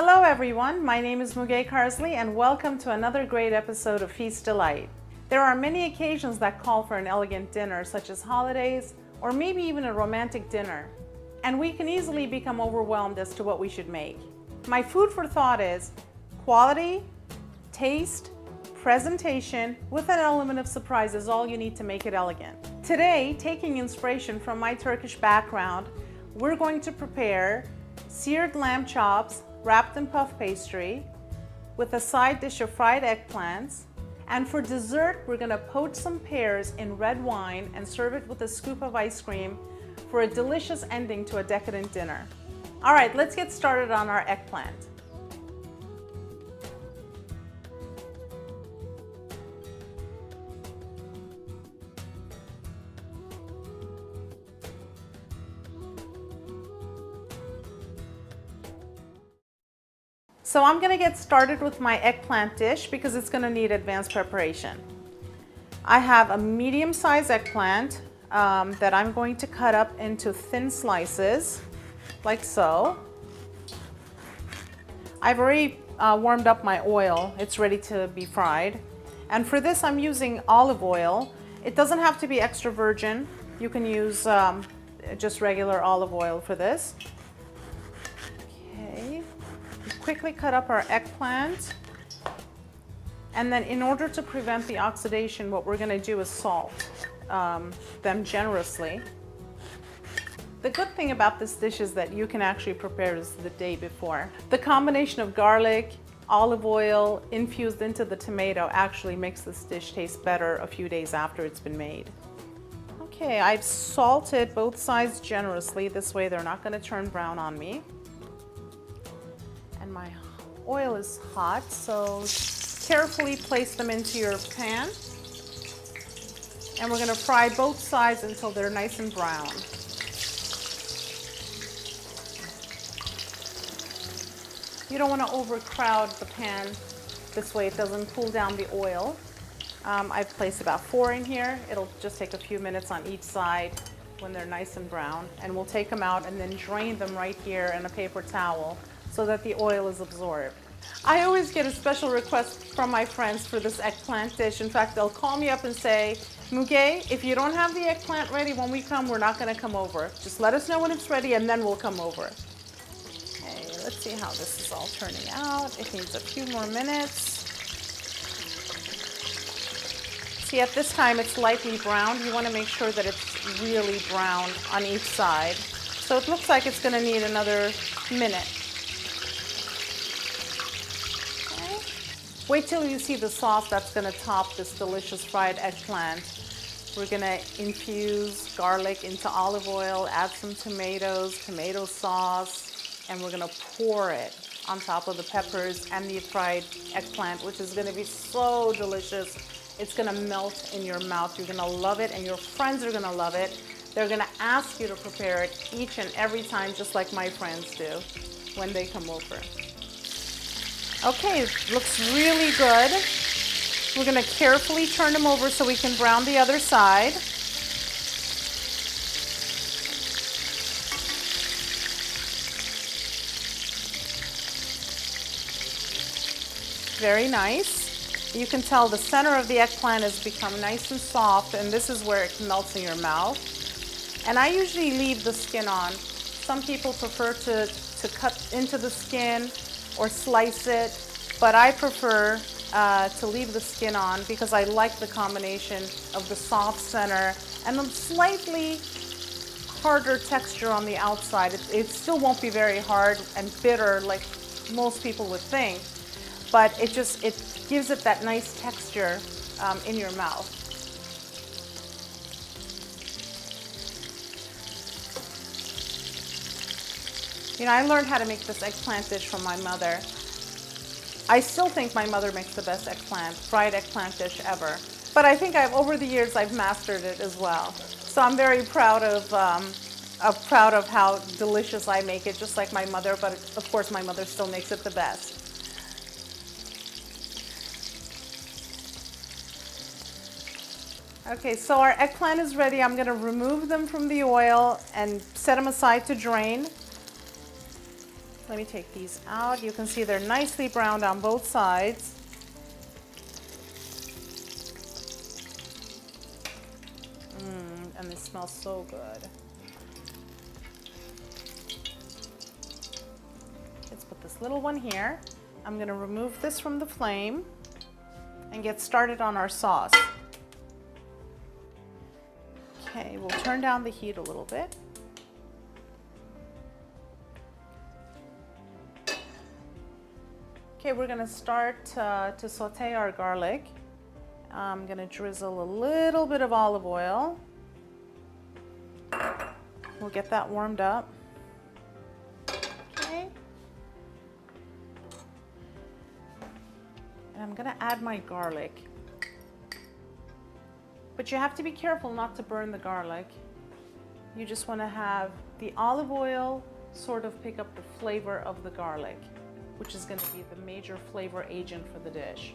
Hello everyone, my name is Müge Karsley and welcome to another great episode of Feast Delight. There are many occasions that call for an elegant dinner, such as holidays or maybe even a romantic dinner. And we can easily become overwhelmed as to what we should make. My food for thought is quality, taste, presentation with an element of surprise is all you need to make it elegant. Today, taking inspiration from my Turkish background, we're going to prepare seared lamb chops wrapped in puff pastry with a side dish of fried eggplants. And for dessert, we're going to poach some pears in red wine and serve it with a scoop of ice cream for a delicious ending to a decadent dinner. All right, let's get started on our eggplant. So I'm going to get started with my eggplant dish because it's going to need advanced preparation. I have a medium-sized eggplant that I'm going to cut up into thin slices, like so. I've already warmed up my oil. It's ready to be fried. And for this, I'm using olive oil. It doesn't have to be extra virgin. You can use just regular olive oil for this. Okay. Quickly cut up our eggplant, and then in order to prevent the oxidation, what we're going to do is salt them generously. The good thing about this dish is that you can actually prepare this the day before. The combination of garlic, olive oil infused into the tomato actually makes this dish taste better a few days after it's been made. Okay, I've salted both sides generously. This way they're not going to turn brown on me. And my oil is hot, so carefully place them into your pan. And we're going to fry both sides until they're nice and brown. You don't want to overcrowd the pan. This way it doesn't cool down the oil. I've placed about 4 in here. It'll just take a few minutes on each side when they're nice and brown. And we'll take them out and then drain them right here in a paper towel so that the oil is absorbed. I always get a special request from my friends for this eggplant dish. In fact, they'll call me up and say, Müge, if you don't have the eggplant ready when we come, we're not going to come over. Just let us know when it's ready and then we'll come over. Okay, let's see how this is all turning out. It needs a few more minutes. See, at this time it's lightly browned. You want to make sure that it's really brown on each side. So it looks like it's going to need another minute. Wait till you see the sauce that's going to top this delicious fried eggplant. We're going to infuse garlic into olive oil, add some tomatoes, tomato sauce, and we're going to pour it on top of the peppers and the fried eggplant, which is going to be so delicious. It's going to melt in your mouth. You're going to love it, and your friends are going to love it. They're going to ask you to prepare it each and every time, just like my friends do when they come over. Okay, it looks really good. We're going to carefully turn them over so we can brown the other side. Very nice. You can tell the center of the eggplant has become nice and soft, and this is where it melts in your mouth. And I usually leave the skin on. Some people prefer to cut into the skin or slice it, but I prefer to leave the skin on because I like the combination of the soft center and a slightly harder texture on the outside. It still won't be very hard and bitter like most people would think, but it gives it that nice texture in your mouth. You know, I learned how to make this eggplant dish from my mother. I still think my mother makes the best fried eggplant dish ever. But I think over the years I've mastered it as well. So I'm very proud of how delicious I make it, just like my mother, but of course my mother still makes it the best. Okay, so our eggplant is ready. I'm going to remove them from the oil and set them aside to drain. Let me take these out. You can see they're nicely browned on both sides. And they smell so good. Let's put this little one here. I'm going to remove this from the flame and get started on our sauce. Okay, we'll turn down the heat a little bit. Okay, we're going to start to saute our garlic. I'm going to drizzle a little bit of olive oil. We'll get that warmed up. Okay. And I'm going to add my garlic. But you have to be careful not to burn the garlic. You just want to have the olive oil sort of pick up the flavor of the garlic, which is going to be the major flavor agent for the dish.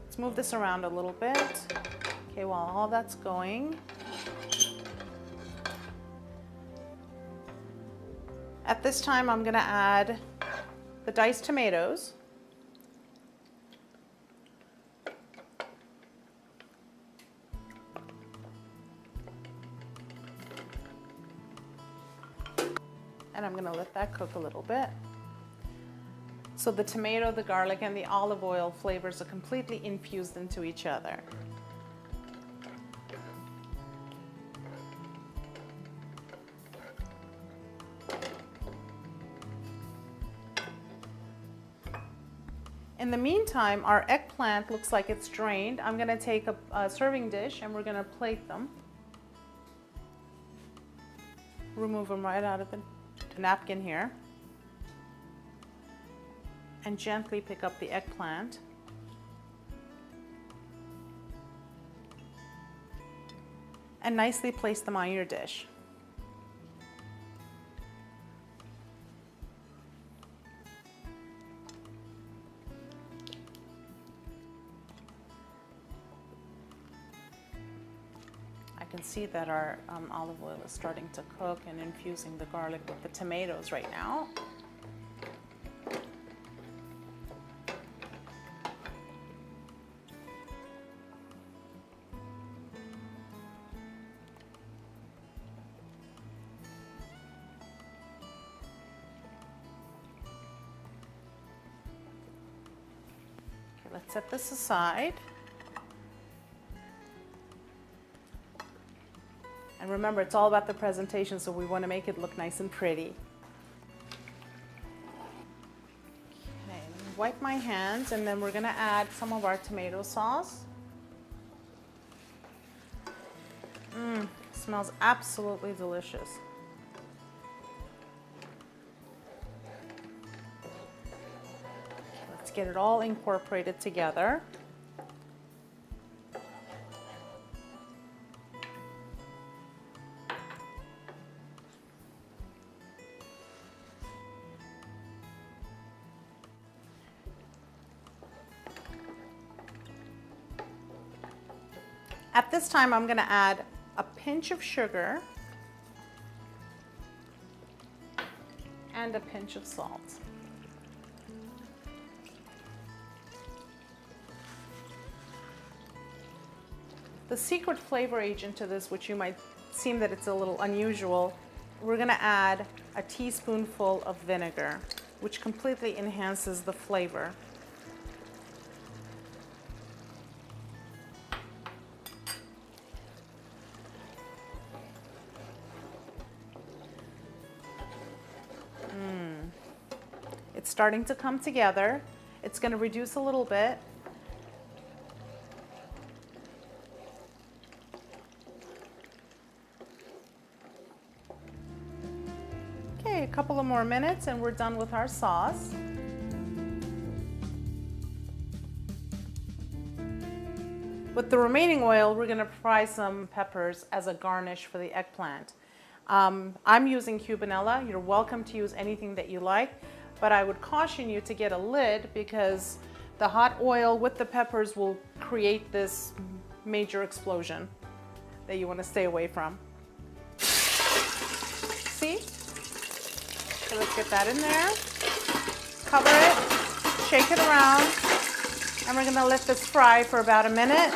Let's move this around a little bit. Okay, while all that's going, at this time I'm going to add the diced tomatoes. And I'm going to let that cook a little bit. So the tomato, the garlic, and the olive oil flavors are completely infused into each other. In the meantime, our eggplant looks like it's drained. I'm going to take a serving dish and we're going to plate them. Remove them right out of the napkin here. And gently pick up the eggplant. And nicely place them on your dish. I can see that our olive oil is starting to cook and infusing the garlic with the tomatoes right now. Okay, let's set this aside. And remember, it's all about the presentation, so we want to make it look nice and pretty. Okay, wipe my hands, and then we're going to add some of our tomato sauce. Smells absolutely delicious. Let's get it all incorporated together. At this time, I'm going to add a pinch of sugar and a pinch of salt. The secret flavor agent to this, which you might seem that it's a little unusual, we're going to add a teaspoonful of vinegar, which completely enhances the flavor. It's starting to come together. It's going to reduce a little bit. Okay, a couple of more minutes and we're done with our sauce. With the remaining oil, we're going to fry some peppers as a garnish for the eggplant. I'm using cubanella. You're welcome to use anything that you like. But I would caution you to get a lid because the hot oil with the peppers will create this major explosion that you want to stay away from. See? So let's get that in there. Cover it, shake it around, and we're gonna let this fry for about a minute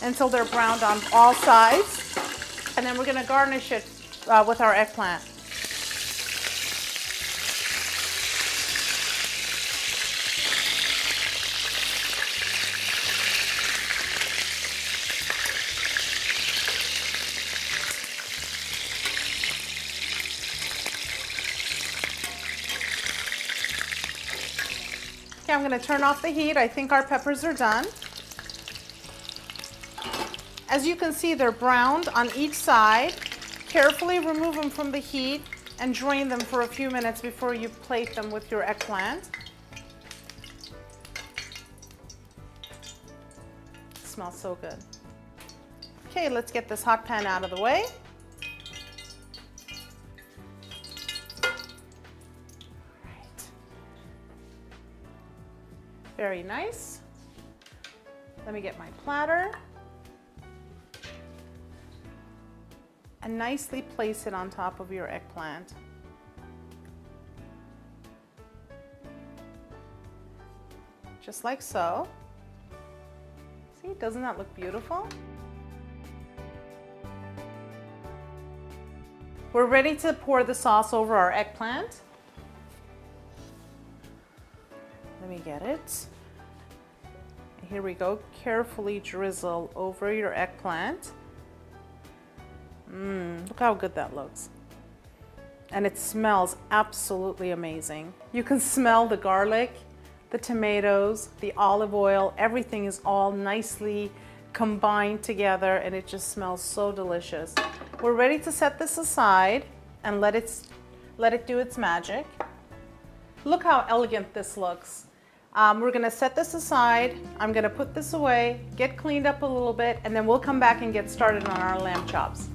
until they're browned on all sides. And then we're gonna garnish it with our eggplant. Okay, I'm going to turn off the heat. I think our peppers are done. As you can see, they're browned on each side. Carefully remove them from the heat and drain them for a few minutes before you plate them with your eggplant. It smells so good. Okay, let's get this hot pan out of the way. Very nice. Let me get my platter and nicely place it on top of your eggplant. Just like so. See, doesn't that look beautiful? We're ready to pour the sauce over our eggplant. Let me get it. Here we go. Carefully drizzle over your eggplant. Look how good that looks. And it smells absolutely amazing. You can smell the garlic, the tomatoes, the olive oil. Everything is all nicely combined together and it just smells so delicious. We're ready to set this aside and let it do its magic. Look how elegant this looks. We're gonna set this aside. I'm gonna put this away, get cleaned up a little bit, and then we'll come back and get started on our lamb chops.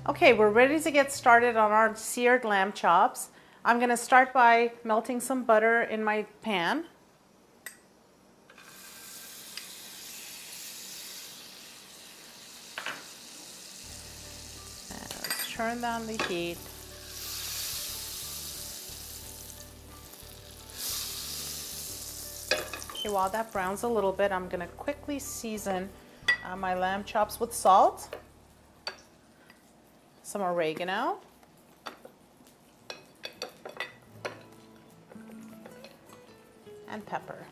Okay, we're ready to get started on our seared lamb chops. I'm gonna start by melting some butter in my pan. Turn down the heat. Okay, while that browns a little bit, I'm going to quickly season my lamb chops with salt, some oregano, and pepper.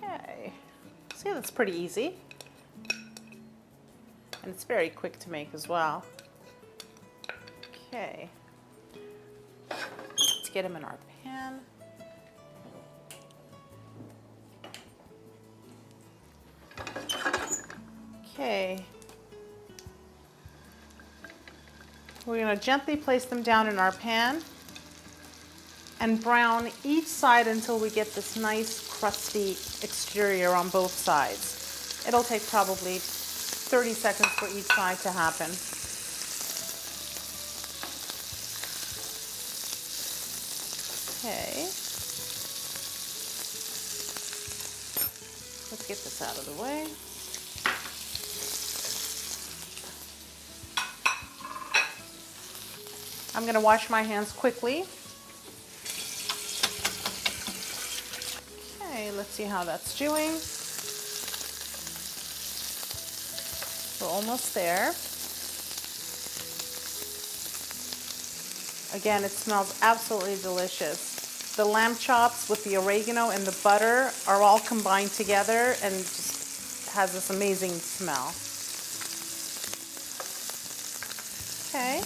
Okay, see, that's pretty easy. And it's very quick to make as well. Okay, let's get them in our pan. Okay, we're going to gently place them down in our pan and brown each side until we get this nice crusty exterior on both sides. It'll take probably 30 seconds for each side to happen. Okay. Let's get this out of the way. I'm going to wash my hands quickly. Okay, let's see how that's doing. We're almost there. Again, it smells absolutely delicious. The lamb chops with the oregano and the butter are all combined together and just has this amazing smell. Okay.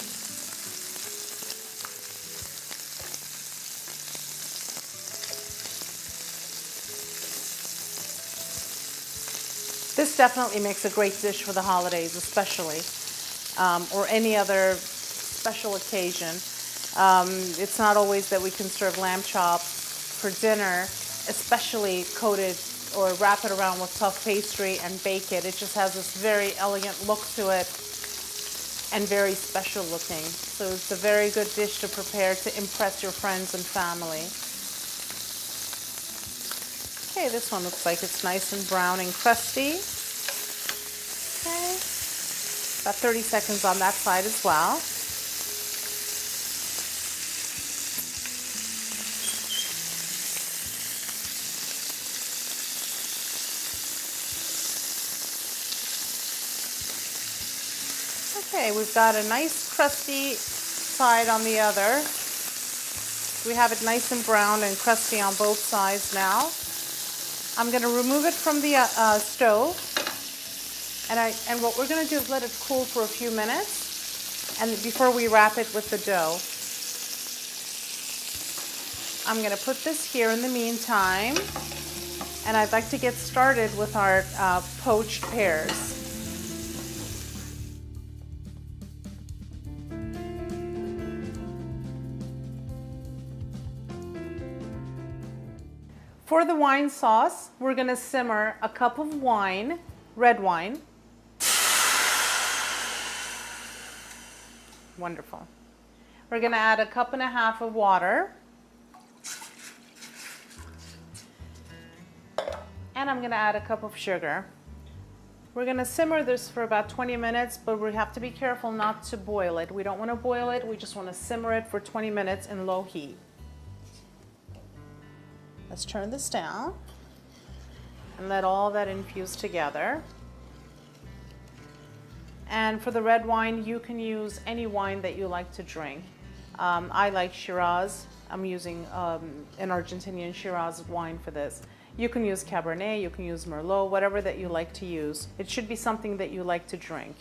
This definitely makes a great dish for the holidays, especially, or any other special occasion. It's not always that we can serve lamb chops for dinner, especially coated or wrap it around with puff pastry and bake it. It just has this very elegant look to it. and very special looking. So it's a very good dish to prepare to impress your friends and family. Okay, this one looks like it's nice and brown and crusty. Okay, about 30 seconds on that side as well. Okay, we've got a nice crusty side on the other. We have it nice and brown and crusty on both sides now. I'm going to remove it from the stove, and what we're going to do is let it cool for a few minutes, and before we wrap it with the dough. I'm going to put this here in the meantime, and I'd like to get started with our poached pears. For the wine sauce, we're going to simmer a cup of wine, red wine. Wonderful. We're going to add 1.5 cups of water. And I'm going to add a cup of sugar. We're going to simmer this for about 20 minutes, but we have to be careful not to boil it. We don't want to boil it, we just want to simmer it for 20 minutes in low heat. Let's turn this down and let all that infuse together. And for the red wine, you can use any wine that you like to drink. I like Shiraz. I'm using an Argentinian Shiraz wine for this. You can use Cabernet, you can use Merlot, whatever that you like to use. It should be something that you like to drink.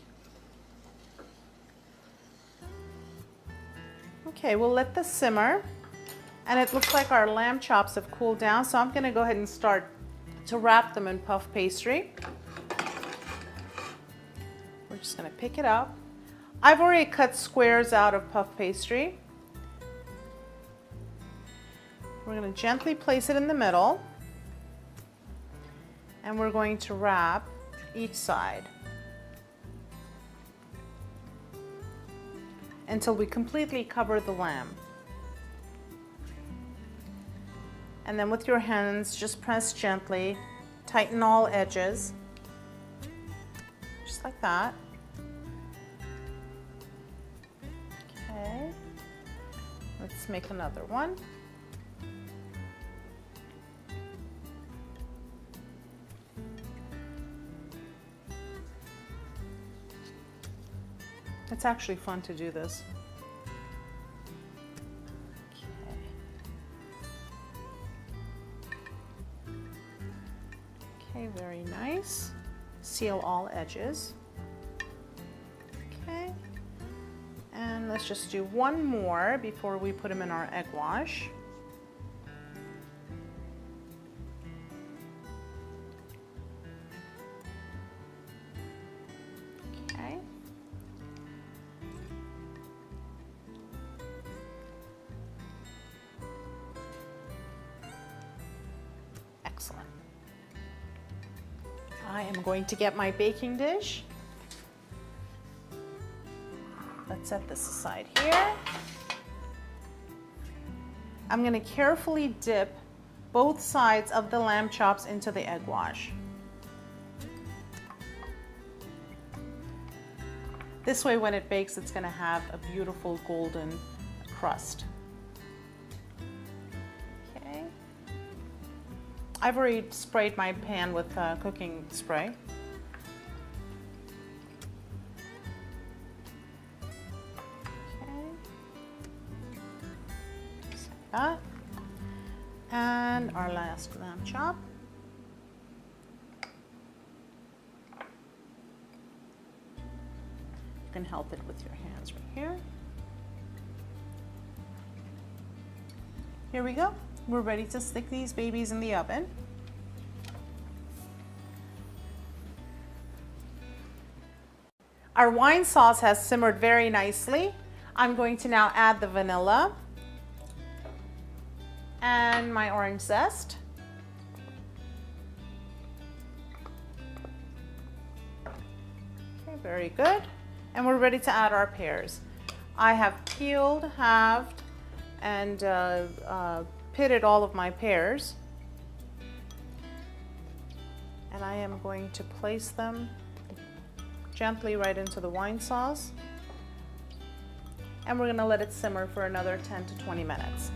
Okay, we'll let this simmer. And it looks like our lamb chops have cooled down, so I'm going to go ahead and start to wrap them in puff pastry. We're just going to pick it up. I've already cut squares out of puff pastry. We're going to gently place it in the middle, and we're going to wrap each side until we completely cover the lamb. And then with your hands, just press gently, tighten all edges, just like that. Okay, let's make another one. It's actually fun to do this. Okay, very nice. Seal all edges. Okay, and let's just do one more before we put them in our egg wash. Okay. Excellent. I am going to get my baking dish. Let's set this aside here. I'm going to carefully dip both sides of the lamb chops into the egg wash. This way when it bakes, it's going to have a beautiful golden crust. I've already sprayed my pan with cooking spray. Okay. Just like that. And our last lamb chop. You can help it with your hands right here. Here we go. We're ready to stick these babies in the oven. Our wine sauce has simmered very nicely. I'm going to now add the vanilla and my orange zest. Okay, very good. And we're ready to add our pears. I have peeled, halved, and pitted all of my pears. And I am going to place them gently right into the wine sauce. And we're going to let it simmer for another 10 to 20 minutes.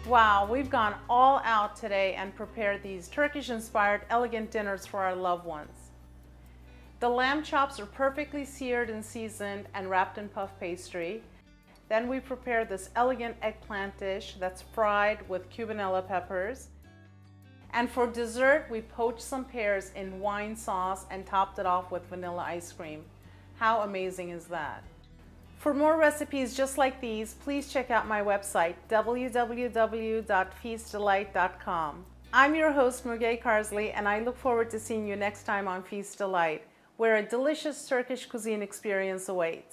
Wow, we've gone all out today and prepared these Turkish-inspired elegant dinners for our loved ones. The lamb chops are perfectly seared and seasoned and wrapped in puff pastry. Then we prepared this elegant eggplant dish that's fried with cubanella peppers. And for dessert, we poached some pears in wine sauce and topped it off with vanilla ice cream. How amazing is that? For more recipes just like these, please check out my website, www.feastdelight.com. I'm your host, Müge Karsley, and I look forward to seeing you next time on Feast Delight, where a delicious Turkish cuisine experience awaits.